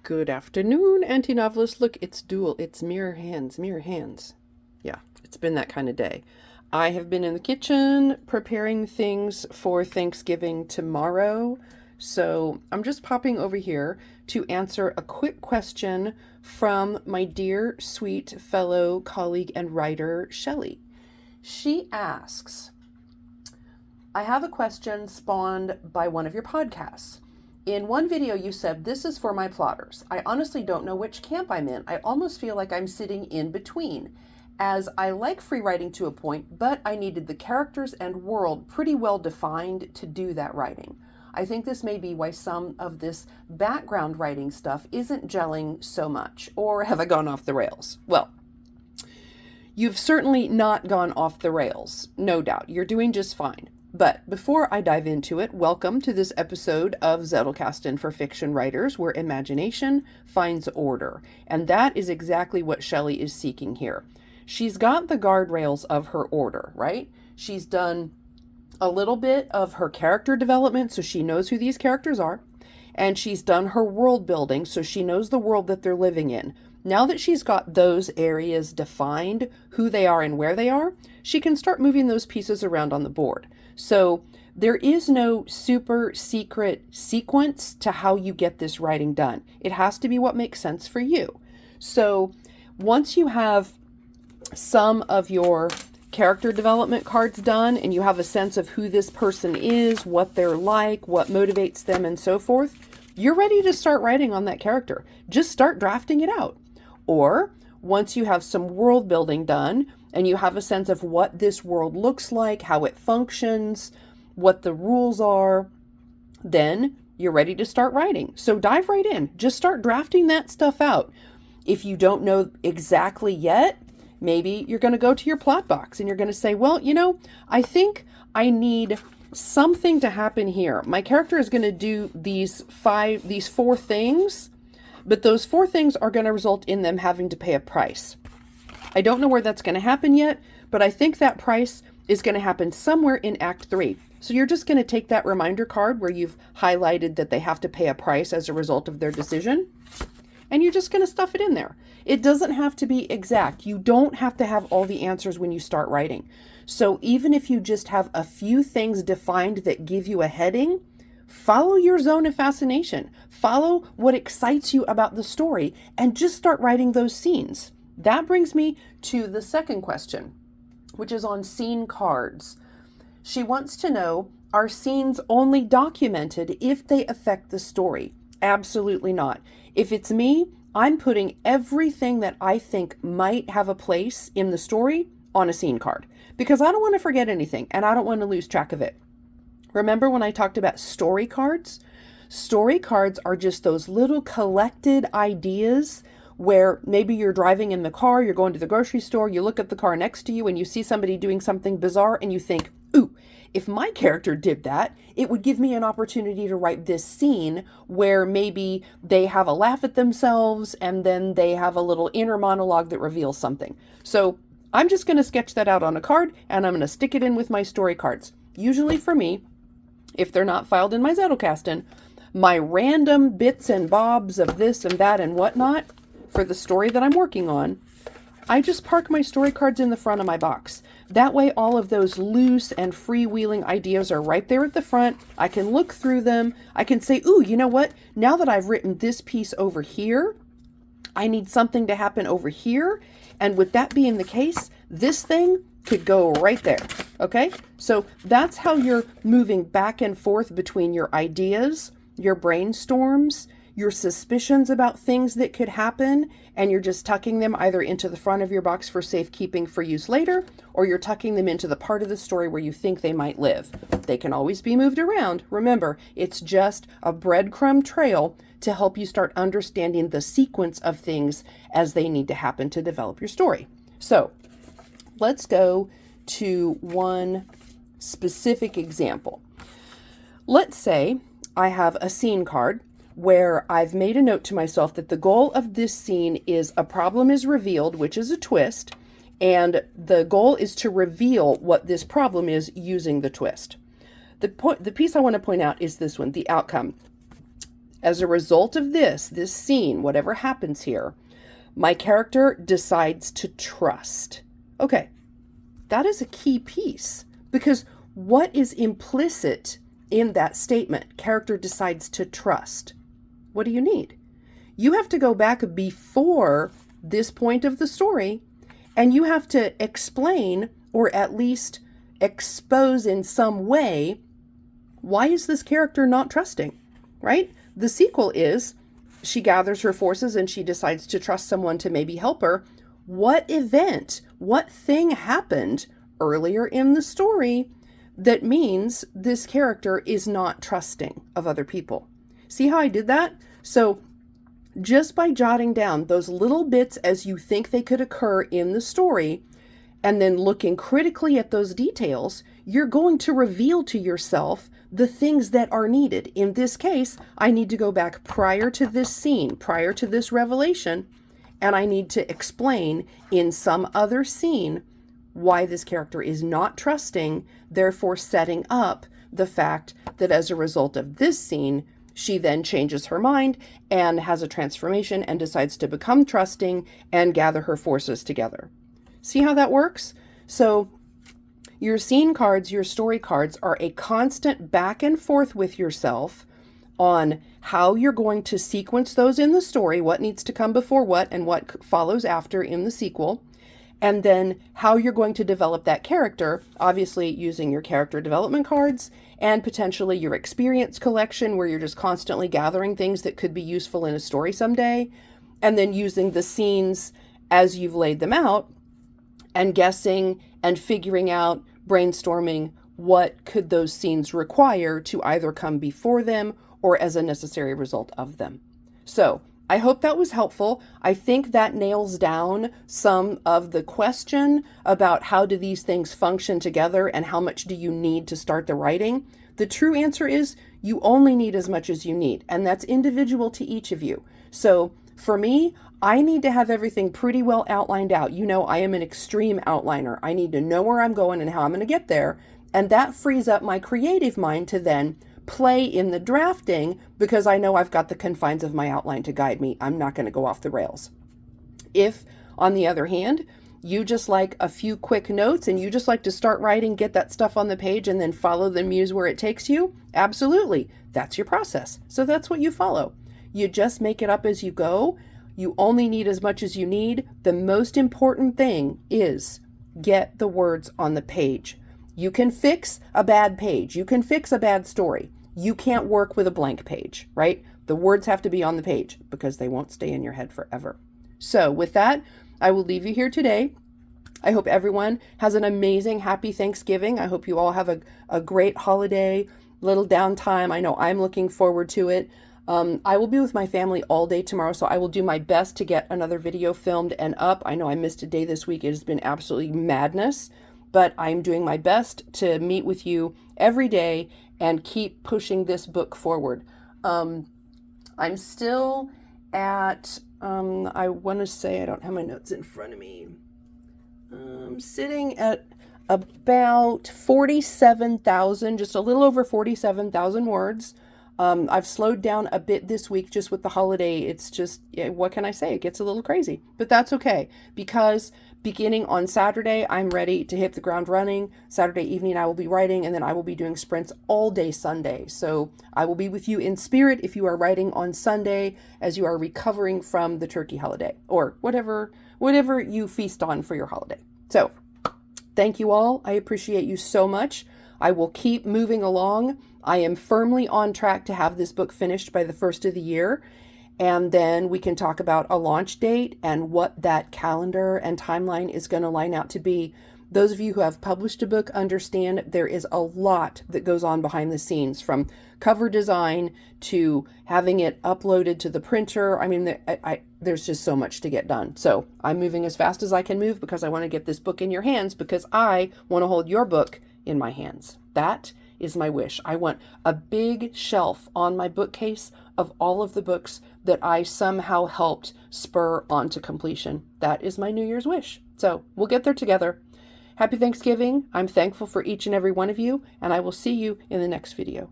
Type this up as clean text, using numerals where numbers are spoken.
Good afternoon, anti-novelist. Look, it's dual. It's mirror hands, mirror hands. Yeah, it's been that kind of day. I have been in the kitchen preparing things for Thanksgiving tomorrow. So I'm just popping over here to answer a quick question from my dear, sweet fellow colleague and writer, Shelley. She asks, I have a question spawned by one of your podcasts. In one video you said, this is for my plotters. I honestly don't know which camp I'm in. I almost feel like I'm sitting in between, as I like free writing to a point, but I needed the characters and world pretty well defined to do that writing. I think this may be why some of this background writing stuff isn't gelling so much. Or have I gone off the rails? Well, you've certainly not gone off the rails, no doubt. You're doing just fine. But before I dive into it, welcome to this episode of Zettelkasten for fiction writers, where imagination finds order. And that is exactly what Shelley is seeking here. She's got the guardrails of her order, right? She's done a little bit of her character development, so she knows who these characters are. And she's done her world building, so she knows the world that they're living in. Now that she's got those areas defined, who they are and where they are, she can start moving those pieces around on the board. So there is no super secret sequence to how you get this writing done. It has to be what makes sense for you. So once you have some of your character development cards done and you have a sense of who this person is, what they're like, what motivates them, and so forth, you're ready to start writing on that character. Just start drafting it out. Or once you have some world building done and you have a sense of what this world looks like, how it functions, what the rules are, then you're ready to start writing. So dive right in. Just start drafting that stuff out. If you don't know exactly yet, maybe you're going to go to your plot box and you're going to say, well, I think I need something to happen here. My character is going to do these four things, but those four things are going to result in them having to pay a price. I don't know where that's going to happen yet, but I think that price is going to happen somewhere in Act 3. So you're just going to take that reminder card where you've highlighted that they have to pay a price as a result of their decision, and you're just going to stuff it in there. It doesn't have to be exact. You don't have to have all the answers when you start writing. So even if you just have a few things defined that give you a heading, follow your zone of fascination. Follow what excites you about the story and just start writing those scenes. That brings me to the second question, which is on scene cards. She wants to know, are scenes only documented if they affect the story? Absolutely not. If it's me, I'm putting everything that I think might have a place in the story on a scene card because I don't want to forget anything and I don't want to lose track of it. Remember when I talked about story cards? Story cards are just those little collected ideas where maybe you're driving in the car, you're going to the grocery store, you look at the car next to you and you see somebody doing something bizarre and you think, ooh, if my character did that, it would give me an opportunity to write this scene where maybe they have a laugh at themselves and then they have a little inner monologue that reveals something. So I'm just going to sketch that out on a card and I'm going to stick it in with my story cards. Usually for me, if they're not filed in my Zettelkasten, my random bits and bobs of this and that and whatnot for the story that I'm working on, I just park my story cards in the front of my box. That way all of those loose and freewheeling ideas are right there at the front. I can look through them. I can say, ooh, you know what? Now that I've written this piece over here, I need something to happen over here. And with that being the case, this thing could go right there. Okay? So that's how you're moving back and forth between your ideas, your brainstorms, your suspicions about things that could happen, and you're just tucking them either into the front of your box for safekeeping for use later, or you're tucking them into the part of the story where you think they might live. They can always be moved around. Remember, it's just a breadcrumb trail to help you start understanding the sequence of things as they need to happen to develop your story. So let's go to one specific example. Let's say I have a scene card where I've made a note to myself that the goal of this scene is a problem is revealed, which is a twist, and the goal is to reveal what this problem is using the twist. The piece I want to point out is this one, the outcome. As a result of this scene, whatever happens here, my character decides to trust. Okay, that is a key piece, because what is implicit in that statement? Character decides to trust. What do you need? You have to go back before this point of the story, and you have to explain, or at least expose in some way, why is this character not trusting, right? The sequel is she gathers her forces and she decides to trust someone to maybe help her. What event, what thing happened earlier in the story that means this character is not trusting of other people? See how I did that? So just by jotting down those little bits as you think they could occur in the story, and then looking critically at those details, you're going to reveal to yourself the things that are needed. In this case, I need to go back prior to this scene, prior to this revelation, and I need to explain in some other scene why this character is not trusting, therefore setting up the fact that as a result of this scene, she then changes her mind and has a transformation and decides to become trusting and gather her forces together. See how that works? So your scene cards, your story cards are a constant back and forth with yourself on how you're going to sequence those in the story, what needs to come before what and what follows after in the sequel, and then how you're going to develop that character, obviously using your character development cards and potentially your experience collection where you're just constantly gathering things that could be useful in a story someday, and then using the scenes as you've laid them out and guessing and figuring out, brainstorming what could those scenes require to either come before them or as a necessary result of them. So I hope that was helpful. I think that nails down some of the question about how do these things function together and how much do you need to start the writing. The true answer is you only need as much as you need, and that's individual to each of you. So for me, I need to have everything pretty well outlined out. You know, I am an extreme outliner. I need to know where I'm going and how I'm going to get there. And that frees up my creative mind to then play in the drafting because I know I've got the confines of my outline to guide me. I'm not going to go off the rails. If, on the other hand, you just like a few quick notes and you just like to start writing, get that stuff on the page and then follow the muse where it takes you, absolutely. That's your process. So that's what you follow. You just make it up as you go. You only need as much as you need. The most important thing is get the words on the page. You can fix a bad page. You can fix a bad story. You can't work with a blank page, right? The words have to be on the page because they won't stay in your head forever. So with that, I will leave you here today. I hope everyone has an amazing, happy Thanksgiving. I hope you all have a great holiday, little downtime. I know I'm looking forward to it. I will be with my family all day tomorrow, so I will do my best to get another video filmed and up. I know I missed a day this week. It has been absolutely madness, but I'm doing my best to meet with you every day and keep pushing this book forward. I'm still at, I want to say, I don't have my notes in front of me. I'm sitting at about 47,000, just a little over 47,000 words. I've slowed down a bit this week just with the holiday. It's just, what can I say? It gets a little crazy, but that's okay because beginning on Saturday, I'm ready to hit the ground running. Saturday evening, I will be writing and then I will be doing sprints all day Sunday. So I will be with you in spirit if you are writing on Sunday as you are recovering from the turkey holiday or whatever you feast on for your holiday. So thank you all. I appreciate you so much. I will keep moving along. I am firmly on track to have this book finished by the first of the year. And then we can talk about a launch date and what that calendar and timeline is going to line out to be. Those of you who have published a book understand there is a lot that goes on behind the scenes, from cover design to having it uploaded to the printer. I mean, there's just so much to get done. So I'm moving as fast as I can move because I want to get this book in your hands because I want to hold your book in my hands. That is my wish. I want a big shelf on my bookcase of all of the books that I somehow helped spur onto completion. That is my New Year's wish. So we'll get there together. Happy Thanksgiving. I'm thankful for each and every one of you, and I will see you in the next video.